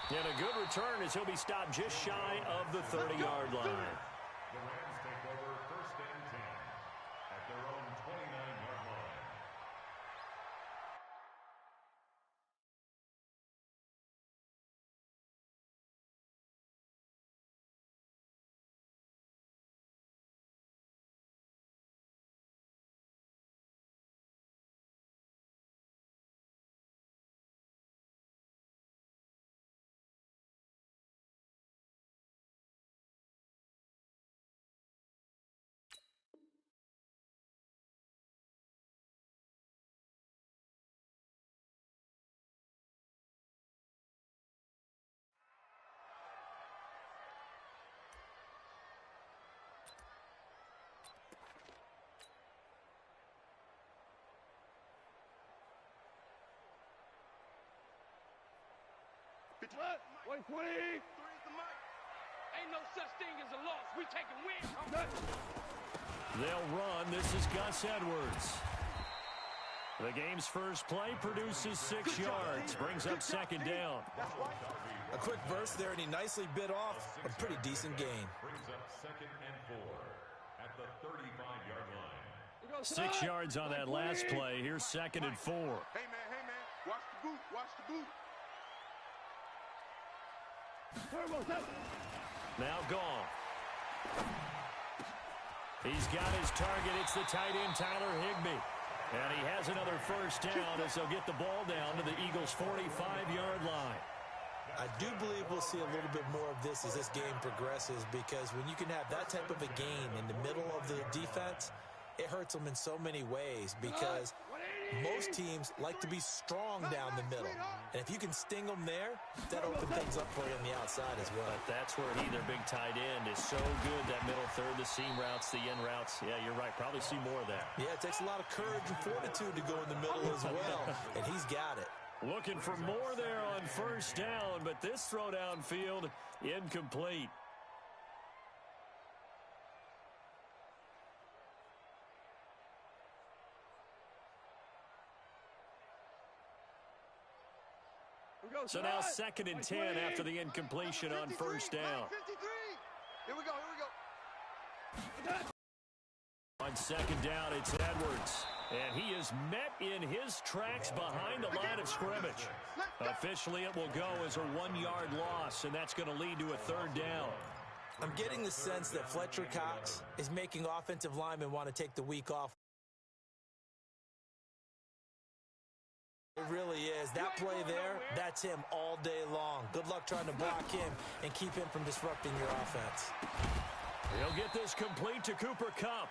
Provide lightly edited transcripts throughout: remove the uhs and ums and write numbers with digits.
And a good return as he'll be stopped just shy of the 30-yard line. The Rams take over 1st and 10 at their own 29-yard line. What? 120. Ain't no such thing as a loss. We taking wins. They'll run. This is Gus Edwards. The game's first play produces 6 yards. Brings up 2nd down. A quick burst there, and he nicely bit off a pretty decent gain. Brings up 2nd and 4 at the 35-yard line. 6 yards on that last play. Here's 2nd and 4. Hey, man. Watch the boot. Watch the boot. Now gone. He's got his target. It's the tight end, Tyler Higbee. And he has another 1st down as they'll get the ball down to the Eagles' 45-yard line. I do believe we'll see a little bit more of this as this game progresses, because when you can have that type of a gain in the middle of the defense, it hurts them in so many ways, because most teams like to be strong down the middle. And if you can sting them there, that opens things up for you on the outside as well. But that's where their big tight end, is so good, that middle third, the seam routes, the end routes. Yeah, you're right. Probably see more of that. Yeah, it takes a lot of courage and fortitude to go in the middle as well, and he's got it. Looking for more there on 1st down, but this throw downfield, incomplete. So now 2nd and 10 after the incompletion on 1st down. 53. Here we go. On 2nd down, it's Edwards. And he is met in his tracks behind the line of scrimmage. Officially, it will go as a 1-yard loss, and that's going to lead to a 3rd down. I'm getting the sense that Fletcher Cox is making offensive linemen want to take the week off. It really is. That play there, that's him all day long. Good luck trying to block him and keep him from disrupting your offense. He'll get this complete to Cooper Kupp.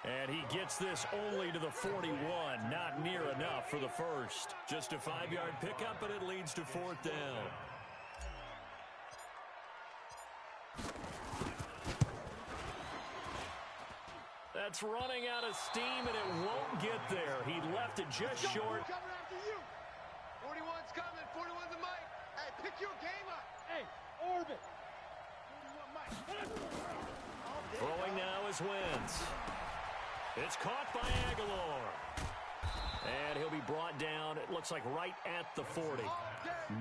And he gets this only to the 41. Not near enough for the 1st. Just a 5-yard pickup, but it leads to 4th down. That's running out of steam, and it won't get there. He left it just short. Coming after you. 41's coming. 41's the mic. Hey, pick your game up. Hey, orbit. 41 mic. Throwing now is Wentz. It's caught by Aguilar. And he'll be brought down, it looks like right at the 40.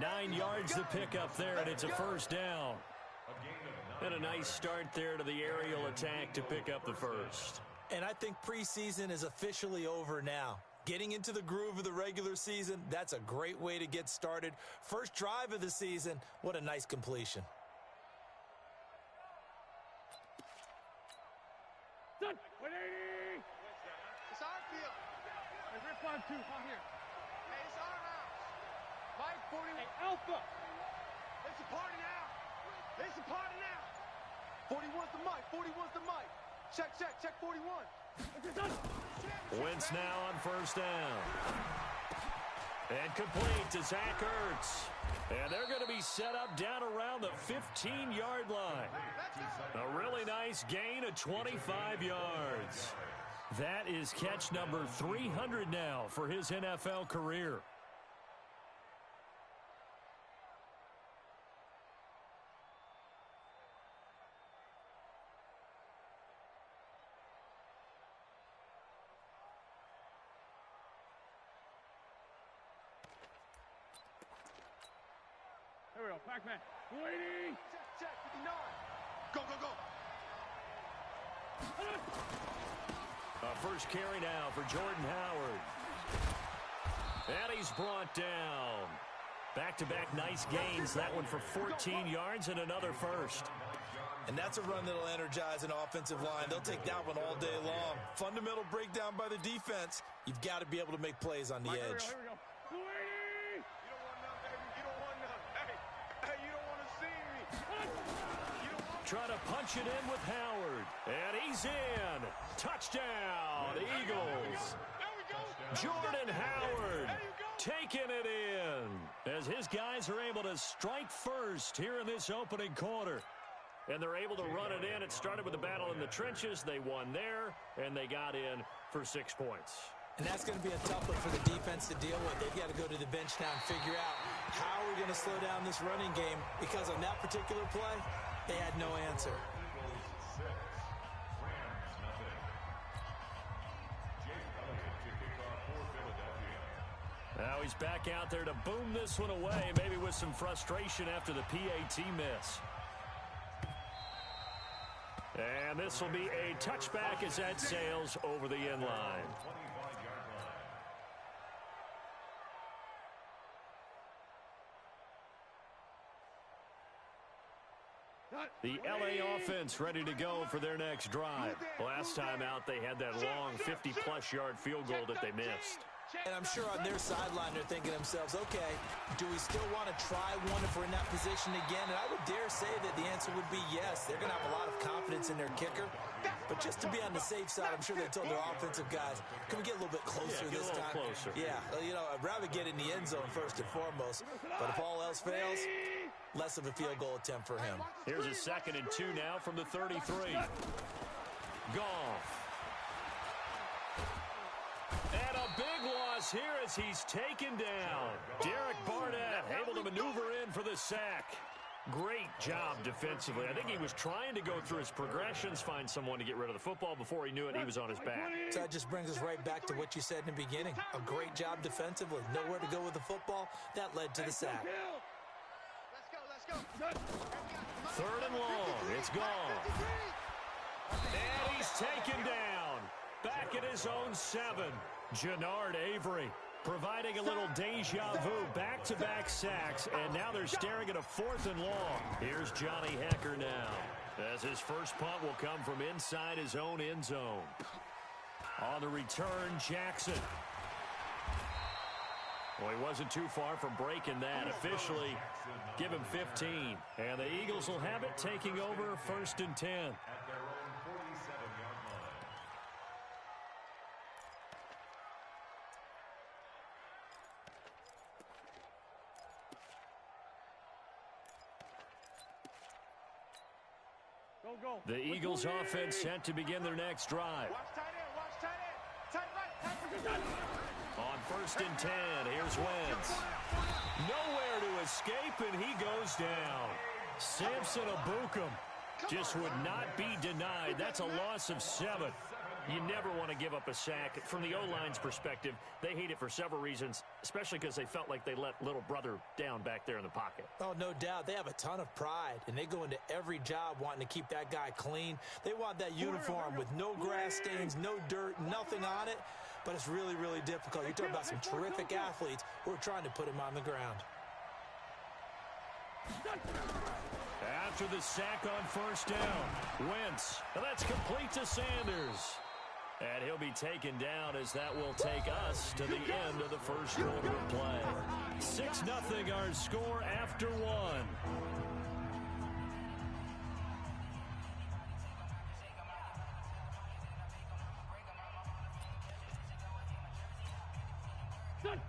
9 yards to pick up there, and it's a 1st down. And a nice start there to the aerial attack to pick up the 1st. And I think preseason is officially over now. Getting into the groove of the regular season, that's a great way to get started. First drive of the season, what a nice completion. Done. 180. It's our field. Hey, rip on 2. Come here. Hey, it's our house. Mike, 41. Hey, Alpha. It's a party now. It's a party now. 41's the mic. 41's the mic. Check, 41. Wentz now on 1st down. And complete to Zach Ertz. And they're going to be set up down around the 15-yard line. A really nice gain of 25 yards. That is catch number 300 now for his NFL career. Here we go. Pac-Man. 280. Check, 59. Go, go, go. First carry now for Jordan Howard. And he's brought down. Back-to-back nice gains. That one for 14 yards and another first. And that's a run that'll energize an offensive line. They'll take that one all day long. Fundamental breakdown by the defense. You've got to be able to make plays on the edge. Here we go. 280. You don't want none, baby. You don't want none. Hey, you don't want to see me. Trying to punch it in with Howard. And he's in. Touchdown, Eagles. There we go. Jordan Howard There you go. taking it in as his guys are able to strike first here in this opening quarter. And they're able to run it in. It started with a battle in the trenches. They won there, and they got in for 6 points. And that's going to be a tough one for the defense to deal with. They've got to go to the bench now and figure out how we're going to slow down this running game, because on that particular play, they had no answer. Now he's back out there to boom this one away, maybe with some frustration after the PAT miss. And this will be a touchback as that sails over the end line. The LA offense ready to go for their next drive. Last time out, they had that long 50-plus yard field goal that they missed. And I'm sure on their sideline they're thinking to themselves, okay, do we still want to try one if we're in that position again? And I would dare say that the answer would be yes. They're going to have a lot of confidence in their kicker. But just to be on the safe side, I'm sure they told their offensive guys, can we get a little bit closer this time? Closer. Yeah, you know, I'd rather get in the end zone first and foremost. But if all else fails, less of a field goal attempt for him. Here's a 2nd and 2 now from the 33. Goff. And a big loss here as he's taken down. Derek Barnett able to maneuver in for the sack. Great job defensively. I think he was trying to go through his progressions, find someone to get rid of the football. Before he knew it, he was on his back. So that just brings us right back to what you said in the beginning. A great job defensively. Nowhere to go with the football. That led to the sack. Let's go. 3rd and long. It's gone. And he's taken down. Back at his own 7. Jannard Avery providing a little deja vu. Back-to-back sacks, and now they're staring at a 4th and long. Here's Johnny Hecker now, as his first punt will come from inside his own end zone. On the return, Jackson. Well, he wasn't too far from breaking that. Officially, give him 15. And the Eagles will have it, taking over 1st and 10. At their own 47-yard line. Go. The Eagles offense set to begin their next drive. Watch tight end. Watch tight end. Tight right. On 1st and 10, here's Wentz. Nowhere to escape, and he goes down. Samson Abukum just would not be denied. That's a loss of 7. You never want to give up a sack. From the O-line's perspective, they hate it for several reasons, especially because they felt like they let little brother down back there in the pocket. Oh, no doubt. They have a ton of pride, and they go into every job wanting to keep that guy clean. They want that uniform with no grass stains, no dirt, nothing on it. But it's really, really difficult. You're talking about some terrific athletes who are trying to put him on the ground. After the sack on 1st down, Wentz. And that's complete to Sanders. And he'll be taken down as that will take us to the end of the first quarter of play. 6-0 our score after 1.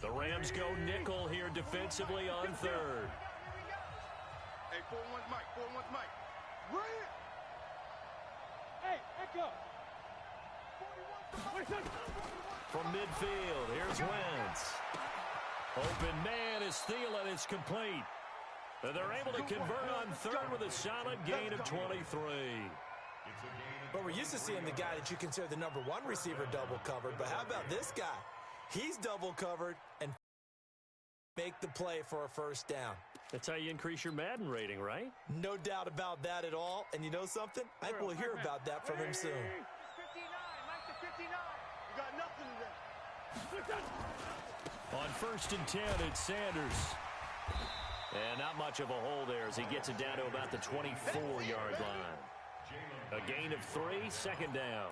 The Rams go nickel here defensively on 3rd. Hey, 4-1's Mike. 4-1's Mike. Bring it. Hey, Echo. From midfield, here's Wentz. Open man is Thielen. It's complete. And they're able to convert on 3rd with a solid gain of 23. But we're used to seeing the guy that you consider the number 1 receiver double covered. But how about this guy? He's double covered and make the play for a 1st down. That's how you increase your Madden rating, right? No doubt about that at all. And you know something? I think we'll hear about that from him soon. 59, Mike to 59. You got nothing today. On 1st and 10, it's Sanders. And not much of a hole there as he gets it down to about the 24-yard line. A gain of 3, 2nd down.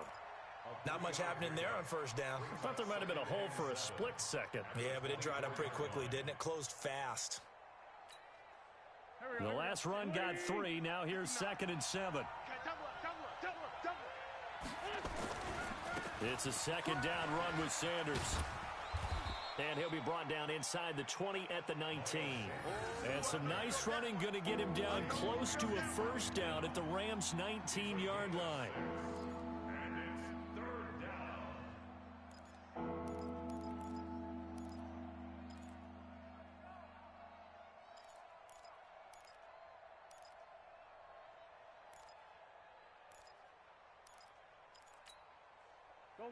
Not much happening there on 1st down. I thought there might have been a hole for a split second. Yeah, but it dried up pretty quickly, didn't it? Closed fast. The last run got 3. Now here's 2nd and 7. It's a 2nd down run with Sanders. And he'll be brought down inside the 20 at the 19. And some nice running going to get him down close to a 1st down at the Rams' 19-yard line. And it's 3rd down.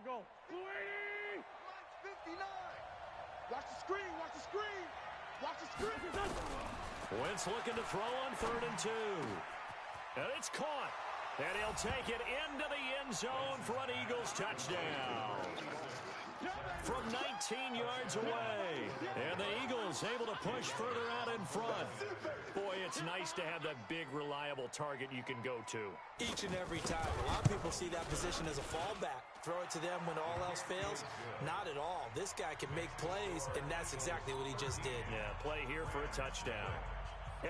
Go. 59. Watch the screen, watch the screen. Watch the screen. Wentz looking to throw on 3rd and 2. And it's caught. And he'll take it into the end zone for an Eagles touchdown. From 19 yards away. And the Eagles able to push further out in front. Boy, it's nice to have that big, reliable target you can go to. Each and every time. A lot of people see that position as a fallback. Throw it to them when all else fails? Not at all. This guy can make plays, and that's exactly what he just did. Yeah, play here for a touchdown.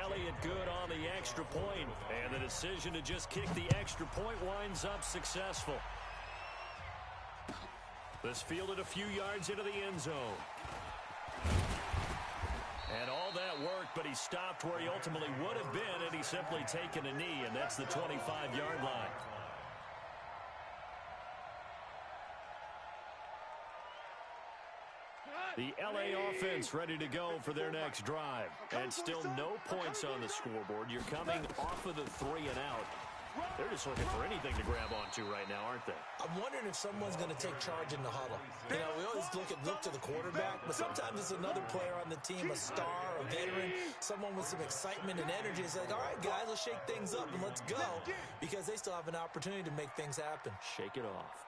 Elliott good on the extra point, and the decision to just kick the extra point winds up successful. This fielded a few yards into the end zone. And all that worked, but he stopped where he ultimately would have been had he simply taken a knee, and that's the 25-yard line. The LA offense ready to go for their next drive. And still no points on the scoreboard. You're coming off of the 3 and out. They're just looking for anything to grab onto right now, aren't they? I'm wondering if someone's going to take charge in the huddle. You know, we always look to the quarterback, but sometimes it's another player on the team, a star, a veteran, someone with some excitement and energy. It's like, all right, guys, let's shake things up and let's go, because they still have an opportunity to make things happen. Shake it off.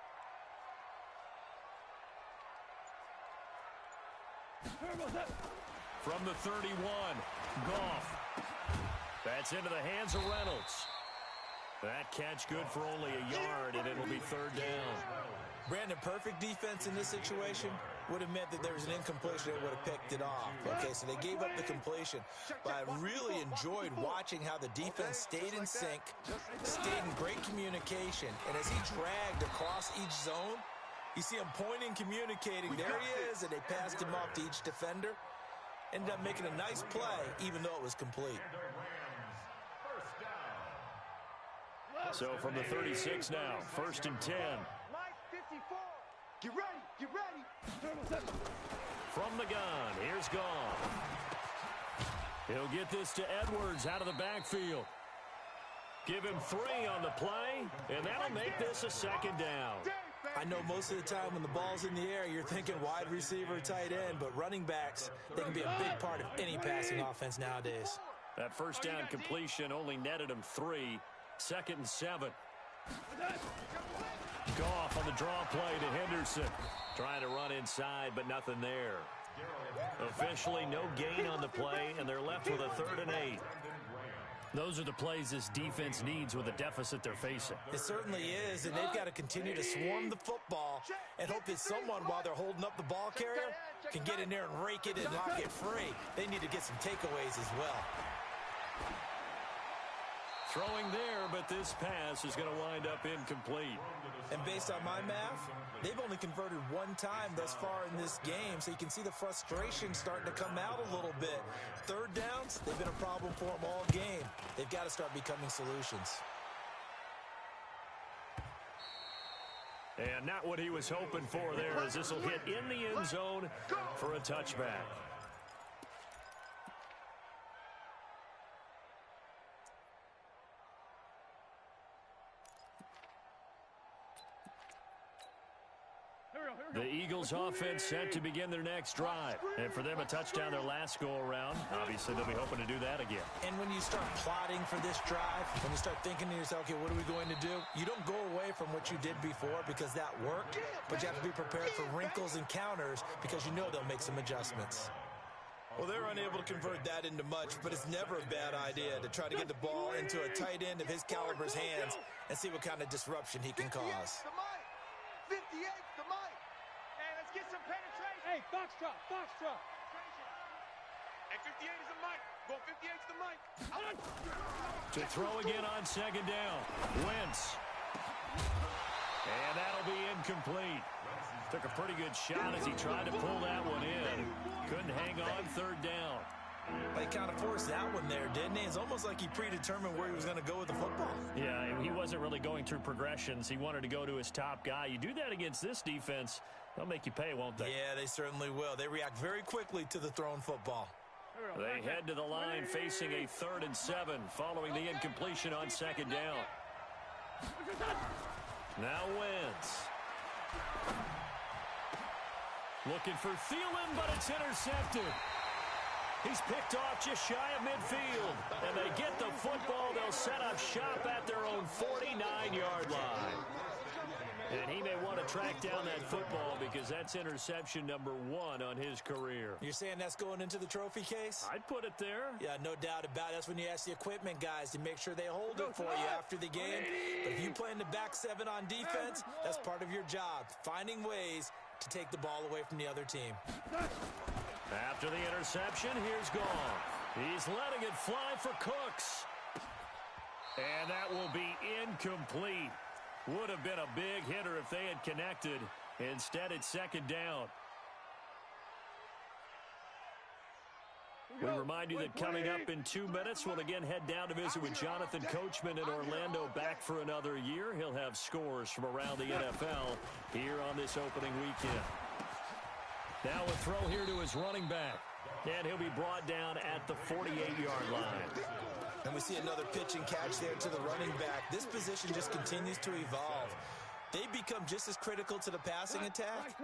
From the 31, Goff. That's into the hands of Reynolds. That catch good for only a yard, and it'll be 3rd down. Brandon, perfect defense in this situation would have meant that there was an incompletion that would have picked it off. Okay, so they gave up the completion, but I really enjoyed watching how the defense stayed in sync, stayed in great communication, and as he dragged across each zone, you see him pointing, communicating. There he is, and they passed him off to each defender. Ended up making a nice play, even though it was complete. So from the 36 now, 1st and 10. Mike 54. Get ready. From the gun, here's Goff. He'll get this to Edwards out of the backfield. Give him 3 on the play, and that'll make this a 2nd down. I know most of the time when the ball's in the air, you're thinking wide receiver, tight end, but running backs, they can be a big part of any passing offense nowadays. That 1st down completion only netted him 3. 2nd and 7. Goff on the draw play to Henderson. Trying to run inside, but nothing there. Officially no gain on the play, and they're left with a 3rd and 8. Those are the plays this defense needs with the deficit they're facing. It certainly is, and they've got to continue to swarm the football and hope that someone, while they're holding up the ball carrier, can get in there and rake it and knock it free. They need to get some takeaways as well. Throwing there, but this pass is going to wind up incomplete. And based on my math, they've only converted 1 time thus far in this game, so you can see the frustration starting to come out a little bit. 3rd downs, they've been a problem for them all game. They've got to start becoming solutions. And not what he was hoping for there, as this will hit in the end zone for a touchback. The Eagles offense set to begin their next drive. And for them, a touchdown their last go-around. Obviously, they'll be hoping to do that again. And when you start plotting for this drive, when you start thinking to yourself, okay, what are we going to do? You don't go away from what you did before because that worked, but you have to be prepared for wrinkles and counters because you know they'll make some adjustments. Well, they're unable to convert that into much, but it's never a bad idea to try to get the ball into a tight end of his caliber's hands and see what kind of disruption he can cause. 58's the mic. Hey, let's get some penetration. Hey, foxtrot, foxtrot. Hey, 58 is the mic. Go 58's the mic. To throw again on second down. Wentz. And that'll be incomplete. Took a pretty good shot as he tried to pull that one in. Couldn't hang on third down. He kind of forced that one there, didn't he? It's almost like he predetermined where he was going to go with the football. Yeah, he wasn't really going through progressions. He wanted to go to his top guy. You do that against this defense, they'll make you pay, won't they? Yeah, they certainly will. They react very quickly to the thrown football. They head to the line facing a 3rd and 7 following the incompletion on second down. Now Wentz. Looking for Thielen, but it's intercepted. He's picked off just shy of midfield. And they get the football. They'll set up shop at their own 49-yard line. And he may want to track down that football because that's interception number 1 on his career. You're saying that's going into the trophy case? I'd put it there. Yeah, no doubt about it. That's when you ask the equipment guys to make sure they hold it for you after the game. But if you play in the back 7 on defense, that's part of your job, finding ways to take the ball away from the other team. After the interception, here's Gone. He's letting it fly for Cooks. And that will be incomplete. Would have been a big hitter if they had connected. Instead, it's second down. We remind you that coming up in 2 minutes, we'll again head down to visit with Jonathan Coachman in Orlando, back for another year. He'll have scores from around the NFL here on this opening weekend. Now a throw here to his running back. And he'll be brought down at the 48-yard line. And we see another pitch and catch there to the running back. This position just continues to evolve. They become just as critical to the passing attack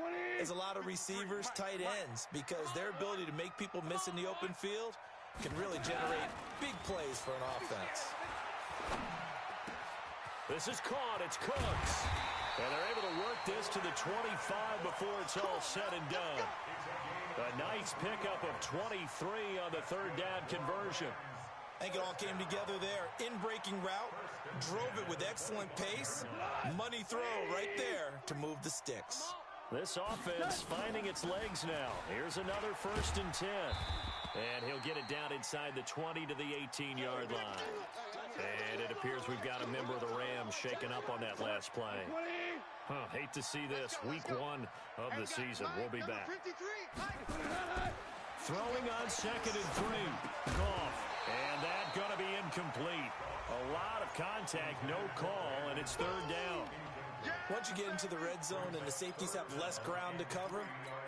as a lot of receivers, tight ends, because their ability to make people miss in the open field can really generate big plays for an offense. This is caught. It's Cooks. And they're able to work this to the 25 before it's all said and done. A nice pickup of 23 on the 3rd down conversion. I think it all came together there. In-breaking route, drove it with excellent pace. Money throw right there to move the sticks. This offense finding its legs now. Here's another 1st and 10. And he'll get it down inside the 20 to the 18-yard line. And it appears we've got a member of the Rams shaken up on that last play. Hate to see this. Week 1 of the season. We'll be back. Throwing on 2nd and 3. Goff. And that's going to be incomplete. A lot of contact, no call, and it's 3rd down. Once you get into the red zone and the safeties have less ground to cover,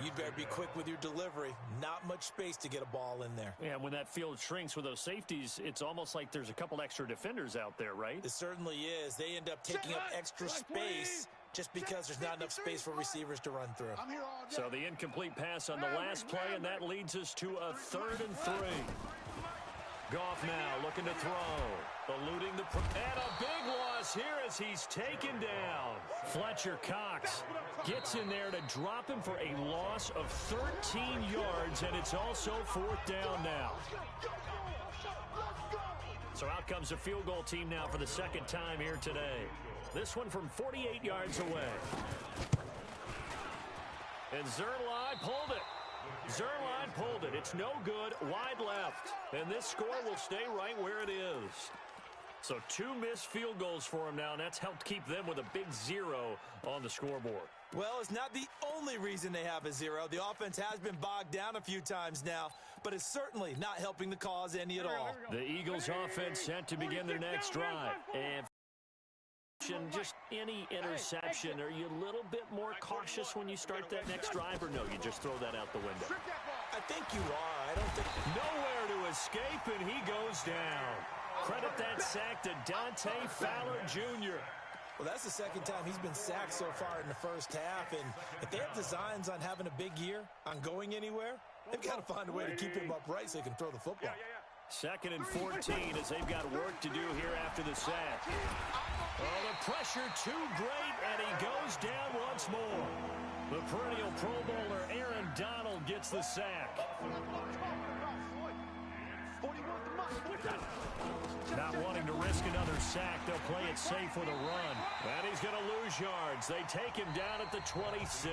you'd better be quick with your delivery. Not much space to get a ball in there. Yeah, when that field shrinks with those safeties, it's almost like there's a couple extra defenders out there, right? It certainly is. They end up taking up extra space just because there's not enough space for receivers to run through. So the incomplete pass on the last play, and that leads us to a 3rd and 3. Goff now looking to throw. Eluding the... And a big loss here as he's taken down. Fletcher Cox gets in there to drop him for a loss of 13 yards, and it's also 4th down now. So out comes the field goal team now for the 2nd time here today. This one from 48 yards away. And Zerline pulled it. Zerline pulled it. It's no good. Wide left. And this score will stay right where it is. So 2 missed field goals for him now, and that's helped keep them with a big 0 on the scoreboard. Well, it's not the only reason they have a 0. The offense has been bogged down a few times now, but it's certainly not helping the cause any at all. The Eagles offense set to begin their next drive. And just any interception, are you a little bit more cautious when you start that next drive, or no, you just throw that out the window? I think you are. I don't think... Nowhere to escape, and he goes down. Credit that sack to Dante Fowler Jr. Well, that's the second time he's been sacked so far in the first half, and if they have designs on having a big year, on going anywhere, they've got to find a way to keep him upright so he can throw the football. Second and 14 as they've got work to do here after the sack. Oh, the pressure too great, and he goes down once more. The perennial Pro Bowler Aaron Donald gets the sack. Not wanting to risk another sack, they'll play it safe with a run. And he's going to lose yards. They take him down at the 26.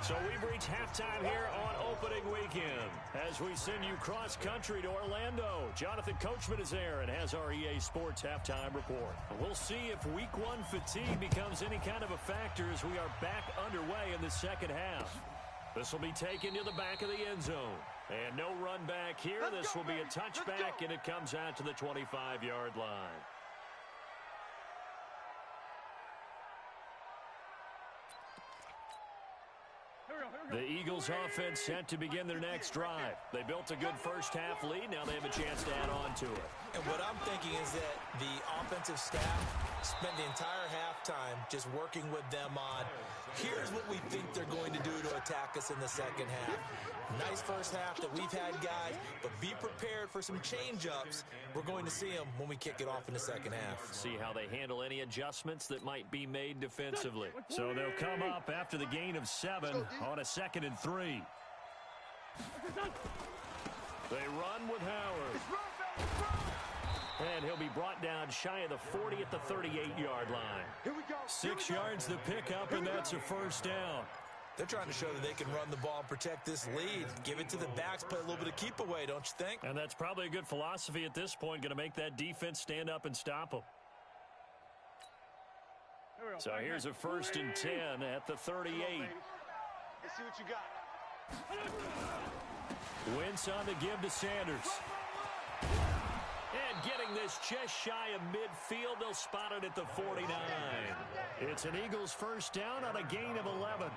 So we've reached halftime here on opening weekend as we send you cross-country to Orlando. Jonathan Coachman is there and has our EA Sports halftime report. We'll see if Week 1 fatigue becomes any kind of a factor as we are back underway in the second half. This will be taken to the back of the end zone. And no run back here. This will be a touchback, and it comes out to the 25-yard line. The Eagles offense set to begin their next drive. They built a good first half lead. Now they have a chance to add on to it. And what I'm thinking is that the offensive staff spent the entire halftime just working with them on, here's what we think they're going to do to attack us in the second half. Nice first half that we've had, guys, but be prepared for some change-ups. We're going to see them when we kick it off in the second half. See how they handle any adjustments that might be made defensively. So they'll come up after the gain of 7 on a 2nd and 3. They run with Howard. And he'll be brought down shy of the 40 at the 38-yard line. 6 yards to pick up, and that's a first down. They're trying to show that they can run the ball and protect this lead. Give it to the backs, play a little bit of keep away, don't you think? And that's probably a good philosophy at this point, going to make that defense stand up and stop them. So here's a 1st and 10 at the 38. Let's see what you got. Wentz on the give to Sanders. And getting this just shy of midfield, they'll spot it at the 49. It's an Eagles first down on a gain of 11.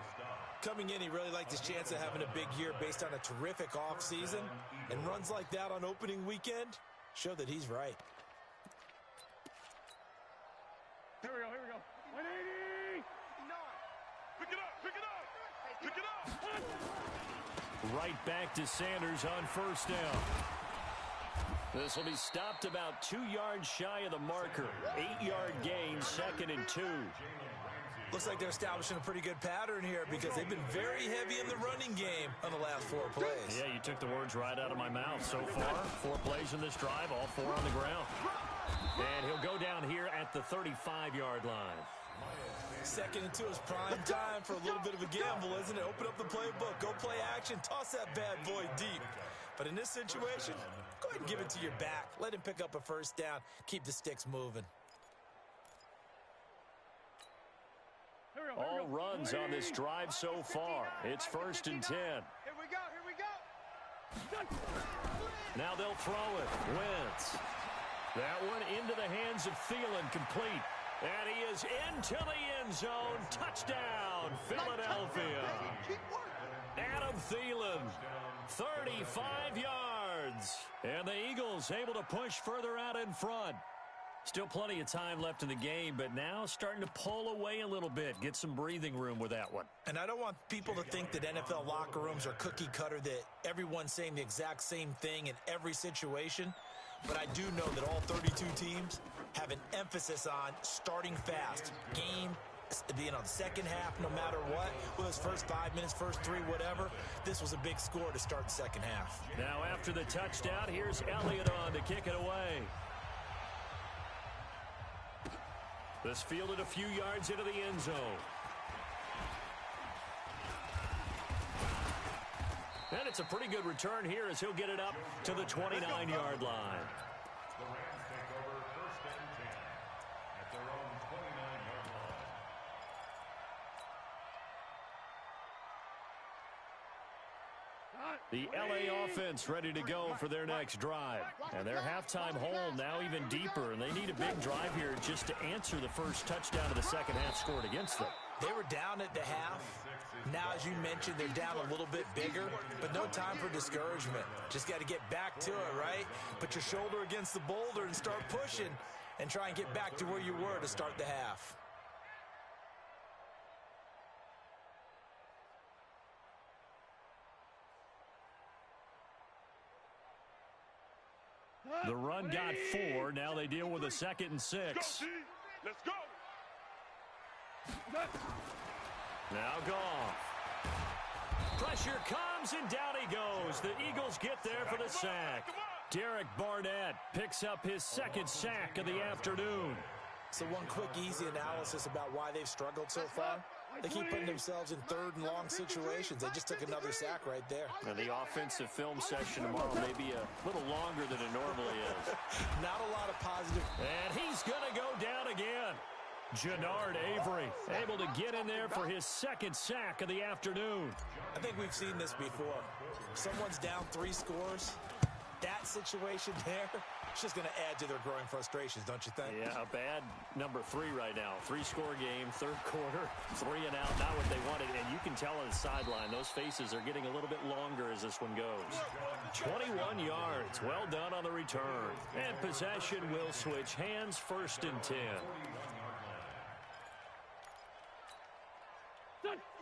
Coming in, he really liked his chance of having a big year based on a terrific offseason. And runs like that on opening weekend show that he's right. Here we go. 180! Pick it up! Right back to Sanders on first down. This will be stopped about 2 yards shy of the marker. 8-yard gain, 2nd and 2. Looks like they're establishing a pretty good pattern here because they've been very heavy in the running game on the last 4 plays. Yeah, you took the words right out of my mouth. So far, 4 plays in this drive, all 4 on the ground. And he'll go down here at the 35-yard line. 2nd and 2 is prime time for a little bit of a gamble, isn't it? Open up the playbook, go play action, toss that bad boy deep. But in this situation, go ahead and give it to your back. Let him pick up a first down. Keep the sticks moving. All runs on this drive so far. It's 1st and 10. Here we go. Now they'll throw it. Wentz. That one into the hands of Thielen, complete. And he is into the end zone. Touchdown, Philadelphia. Adam Thielen, 35 yards. And the Eagles able to push further out in front. Still plenty of time left in the game, but now starting to pull away a little bit. Get some breathing room with that one. And I don't want people to think that NFL locker rooms are cookie cutter, that everyone's saying the exact same thing in every situation. But I do know that all 32 teams have an emphasis on starting fast. Game, the second half, no matter what, whether it's first 5 minutes, first 3, whatever, this was a big score to start the second half. Now after the touchdown, here's Elliott on to kick it away. This fielded a few yards into the end zone. And it's a pretty good return here as he'll get it up to the 29-yard line. The Rams take over 1st and 10 at their own 29-yard line. The LA offense ready to go for their next drive. And their halftime hole now even deeper, and they need a big drive here just to answer the first touchdown of the second half scored against them. They were down at the half. Now, as you mentioned, they're down a little bit bigger, but no time for discouragement. Just got to get back to it, right? Put your shoulder against the boulder and start pushing. and try and get back to where you were to start the half. The run got 4. Now they deal with a 2nd and 6. Let's go. Now Goff. Pressure comes, and down he goes. The Eagles get there for the sack. Derek Barnett picks up his 2nd sack of the afternoon. So one quick, easy analysis about why they've struggled so far. They keep putting themselves in 3rd and long situations. They just took another sack right there. And the offensive film session tomorrow may be a little longer than it normally is. Not a lot of positive. And he's going to go down again. Jannard Avery able to get in there for his 2nd sack of the afternoon. I think we've seen this before. Someone's down 3 scores. That situation there, it's just going to add to their growing frustrations, don't you think? Yeah, a bad number 3 right now. 3-score game, 3rd quarter, 3 and out, not what they wanted. And you can tell on the sideline, those faces are getting a little bit longer as this one goes. 21 yards, well done on the return. And possession will switch hands, 1st and 10.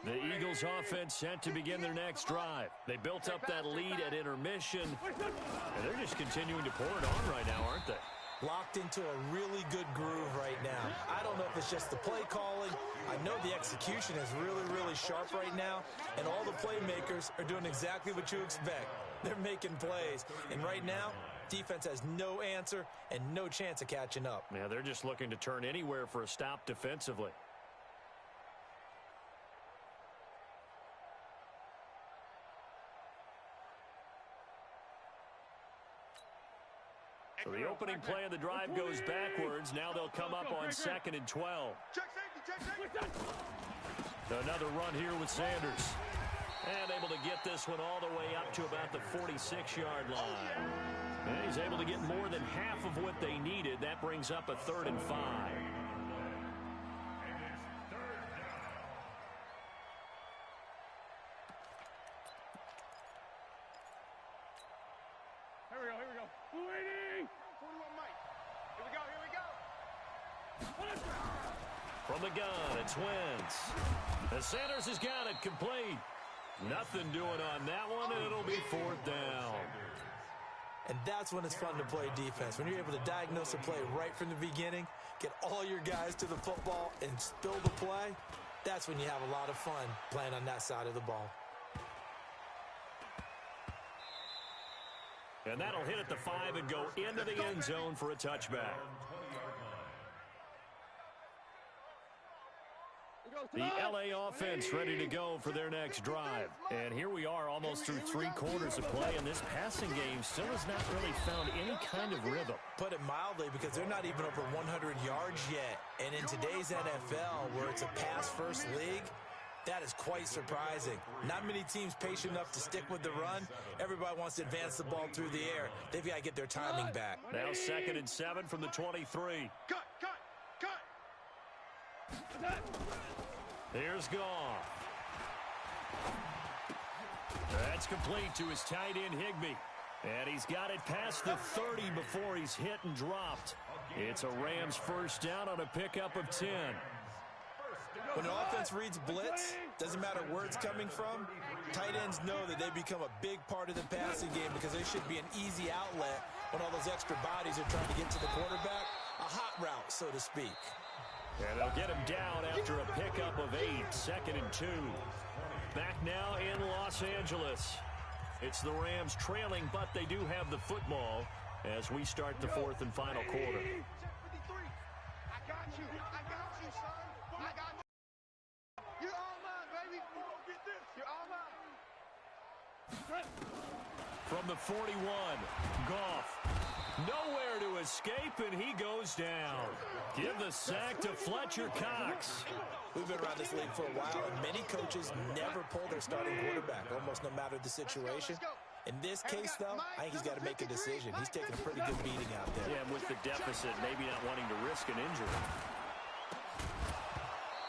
The Eagles offense set to begin their next drive. They built up that lead at intermission, and they're just continuing to pour it on right now, aren't they? Locked into a really good groove right now. I don't know if it's just the play calling. I know the execution is really, really sharp right now, and all the playmakers are doing exactly what you expect. They're making plays, and right now, defense has no answer and no chance of catching up. Yeah, they're just looking to turn anywhere for a stop defensively. So the opening play of the drive goes backwards. Now they'll come up on 2nd and 12. Another run here with Sanders. And able to get this one all the way up to about the 46-yard line. And he's able to get more than half of what they needed. That brings up a 3rd and 5. From the gun, it's Wentz. And Sanders has got it complete. Nothing doing on that one, and it'll be 4th down. And that's when it's fun to play defense. When you're able to diagnose a play right from the beginning, get all your guys to the football, and spill the play, that's when you have a lot of fun playing on that side of the ball. And that'll hit at the 5 and go into the end zone for a touchback. The LA offense ready to go for their next drive. And here we are almost through 3 quarters of play, and this passing game still has not really found any kind of rhythm. Put it mildly, because they're not even over 100 yards yet. And in today's NFL, where it's a pass-first league, that is quite surprising. Not many teams patient enough to stick with the run. Everybody wants to advance the ball through the air. They've got to get their timing back. Now 2nd and 7 from the 23. Cut. Here's Goff. That's complete to his tight end, Higbee. And he's got it past the 30 before he's hit and dropped. It's a Rams 1st down on a pickup of 10. When an offense reads blitz, doesn't matter where it's coming from, tight ends know that they become a big part of the passing game because there should be an easy outlet when all those extra bodies are trying to get to the quarterback. A hot route, so to speak. And they'll get him down after a pickup of 8, 2nd and 2. Back now in Los Angeles. It's the Rams trailing, but they do have the football as we start the 4th and final quarter. I got you, son. I got you. You're all mine, baby. Get this. You're all mine. From the 41, Goff. Nowhere to escape, and he goes down. Give the sack to Fletcher Cox. We've been around this league for a while, and many coaches never pull their starting quarterback, almost no matter the situation. In this case, though, I think he's got to make a decision. He's taking a pretty good beating out there. Yeah, with the deficit, maybe not wanting to risk an injury.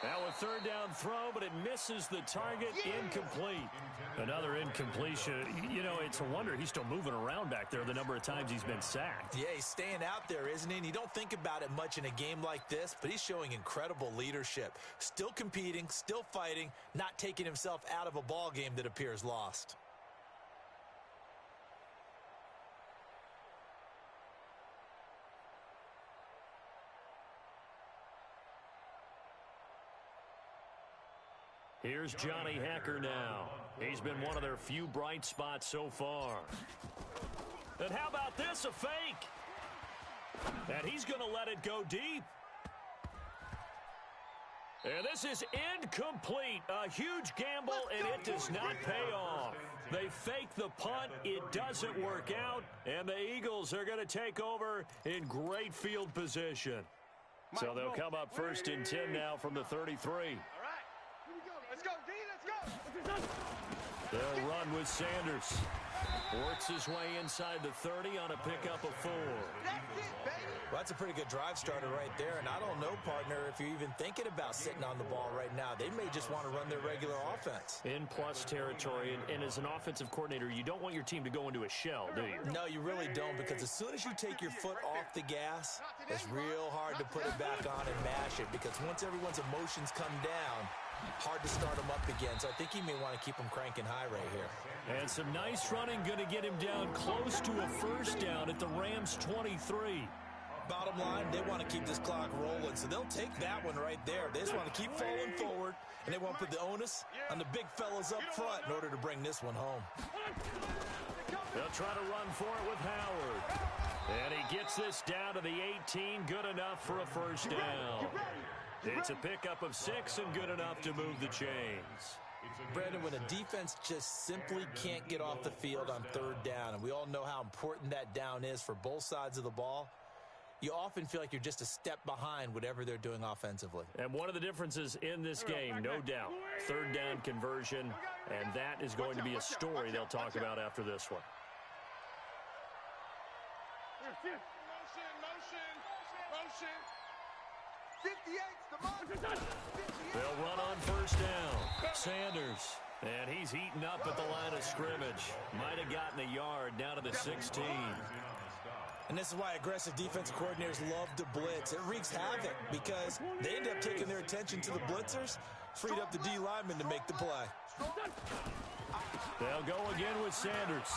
Now a third down throw, but it misses the target, incomplete. Another incompletion. You know, it's a wonder he's still moving around back there the number of times he's been sacked. Yeah, he's staying out there, isn't he? And you don't think about it much in a game like this, but he's showing incredible leadership. Still competing, still fighting, not taking himself out of a ball game that appears lost. Here's Johnny Hacker now. He's been one of their few bright spots so far. And how about this, a fake? And he's going to let it go deep. And this is incomplete. A huge gamble, and it does not pay off. They fake the punt. It doesn't work out, and the Eagles are going to take over in great field position. So they'll come up first and 10 now from the 33. Let's go, D, let's go. They'll run with Sanders. Works his way inside the 30 on a pickup of 4. That's it, baby. Well, that's a pretty good drive starter right there. And I don't know, partner, if you're even thinking about sitting on the ball right now. They may just want to run their regular offense. In plus territory, and as an offensive coordinator, you don't want your team to go into a shell, do you? No, you really don't, because as soon as you take your foot off the gas, it's real hard to put it back on and mash it, because once everyone's emotions come down, hard to start them up again. So I think he may want to keep them cranking high right here. And some nice running going to get him down close to a first down at the Rams' 23. Bottom line, they want to keep this clock rolling, so they'll take that one right there. They just want to keep falling forward, and they want to put the onus on the big fellas up front in order to bring this one home. They'll try to run for it with Howard. And he gets this down to the 18, good enough for a first down. It's a pickup of 6 and good enough to move the chains. Brandon, when a defense just simply can't get off the field on third down, and we all know how important that down is for both sides of the ball, you often feel like you're just a step behind whatever they're doing offensively. And one of the differences in this game, no doubt, third down conversion, and that is going to be a story they'll talk about after this one. Motion. 58's the mark. They'll run on first down. Sanders. And he's eaten up at the line of scrimmage. Might have gotten a yard down to the 16. And this is why aggressive defensive coordinators love to blitz. It wreaks havoc because they end up taking their attention to the blitzers, freed up the D lineman to make the play. They'll go again with Sanders.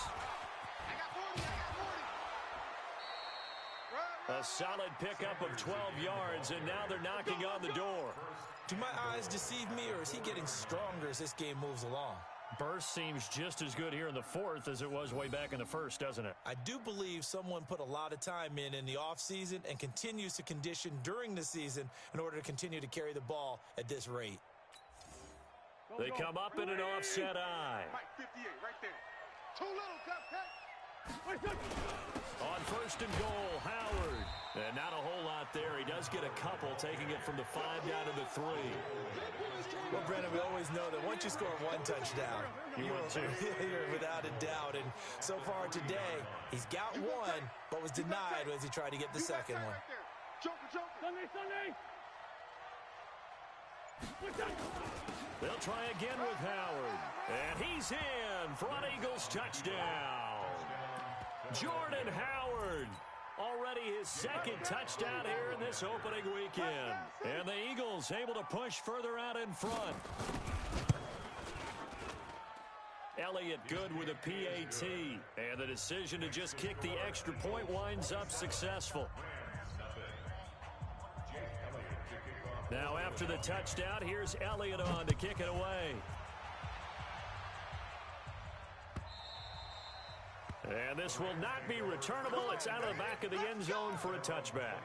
A solid pickup of 12 yards, and now they're knocking on the door. Do my eyes deceive me, or is he getting stronger as this game moves along? Burst seems just as good here in the fourth as it was way back in the first, doesn't it? I do believe someone put a lot of time in the offseason and continues to condition during the season in order to continue to carry the ball at this rate. They come up in an offset eye. Mike, 58, right there. Too little, cupcake. On first and goal, Howard. And not a whole lot there. He does get a couple, taking it from the 5 down to the 3. Well, Brennan, we always know that once you score one touchdown, you're without a doubt. And so far today, he's got one, but was denied as he tried to get the second one. Sunday. They'll try again with Howard. And he's in for an Eagles touchdown. Jordan Howard. Already his second touchdown here in this opening weekend. And the Eagles able to push further out in front. Elliott good with a PAT. And the decision to just kick the extra point winds up successful. Now after the touchdown, here's Elliott on to kick it away. And this will not be returnable. It's out of the back of the end zone for a touchback.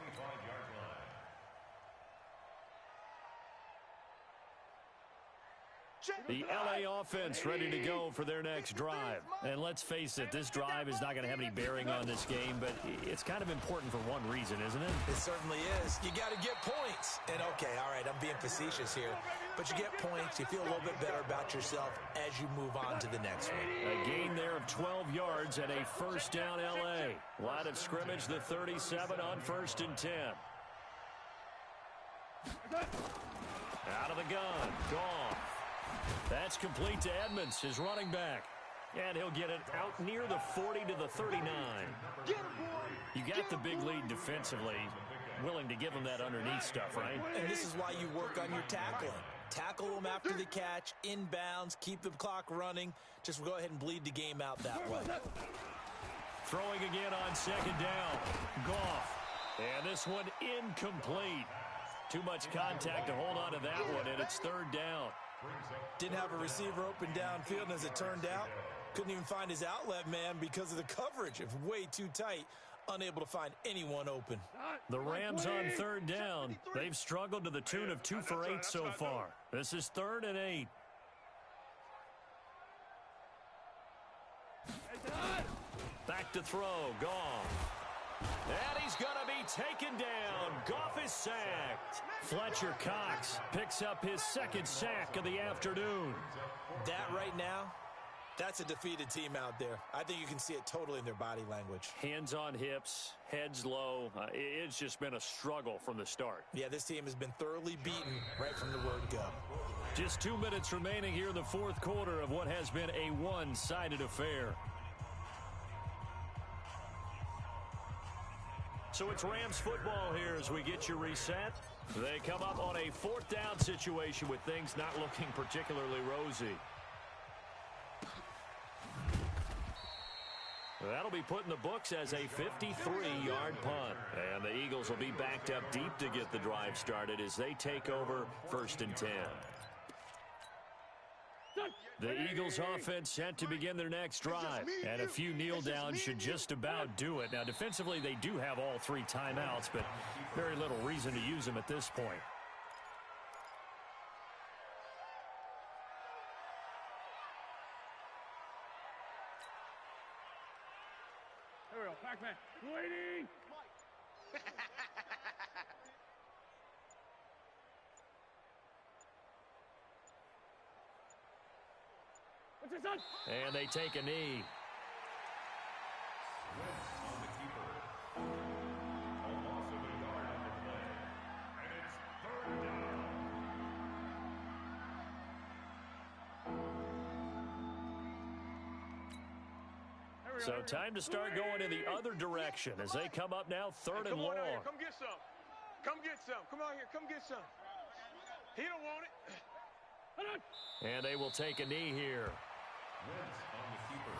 The LA offense ready to go for their next drive. And let's face it, this drive is not going to have any bearing on this game, but it's kind of important for one reason, isn't it? It certainly is. You got to get points. And okay, all right, I'm being facetious here, but you get points. You feel a little bit better about yourself as you move on to the next one. A gain there of 12 yards and a first down LA. Line of scrimmage, the 37 on first and 10. Out of the gun. Gone. That's complete to Edmonds, his running back. And he'll get it out near the 40 to the 39. You got the big lead defensively. Willing to give him that underneath stuff, right? And this is why you work on your tackling. Tackle them after the catch, inbounds, keep the clock running. Just go ahead and bleed the game out that way. Throwing again on second down. Goff. And this one incomplete. Too much contact to hold on to that one, and it's third down. Didn't have a receiver open downfield, and as it turned out, couldn't even find his outlet man because of the coverage. It was way too tight, unable to find anyone open. The Rams on third down. They've struggled to the tune of 2 for 8 so far. This is 3rd and 8. Back to throw. Goff. And he's going to be taken down. Goff is sacked. Fletcher Cox picks up his 2nd sack of the afternoon. That right now, that's a defeated team out there. I think you can see it totally in their body language. Hands on hips, heads low. It's just been a struggle from the start. Yeah, this team has been thoroughly beaten right from the word go. Just 2 minutes remaining here in the 4th quarter of what has been a one-sided affair. So it's Rams football here as we get you reset. They come up on a 4th down situation with things not looking particularly rosy. That'll be put in the books as a 53-yard punt. And the Eagles will be backed up deep to get the drive started as they take over 1st and 10. The Eagles offense set to begin their next drive. And a few kneel downs should just about do it. Now, defensively, they do have all 3 timeouts, but very little reason to use them at this point. Here we go, Pac-Man. Waiting. What's this on? And they take a knee. On the keeper. A loss of a yard on the play. And it's 3rd down. So time to start going in the other direction as they come up now 3rd and long. Come on out here. Come get some. Come get some. Come out here. Come get some. He don't want it. And they will take a knee here. Wentz on the keeper.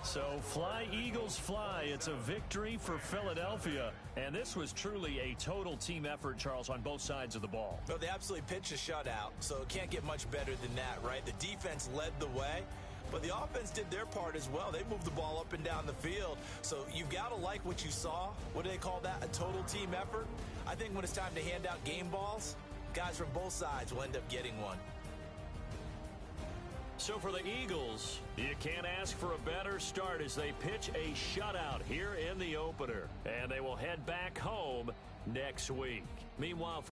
So fly, Eagles, fly. It's a victory for Philadelphia. And this was truly a total team effort, Charles, on both sides of the ball. Well, they absolutely pitched a shutout, so it can't get much better than that, right? The defense led the way, but the offense did their part as well. They moved the ball up and down the field. So you've got to like what you saw. What do they call that? A total team effort? I think when it's time to hand out game balls, guys from both sides will end up getting one. So for the Eagles, you can't ask for a better start as they pitch a shutout here in the opener. And they will head back home next week. Meanwhile,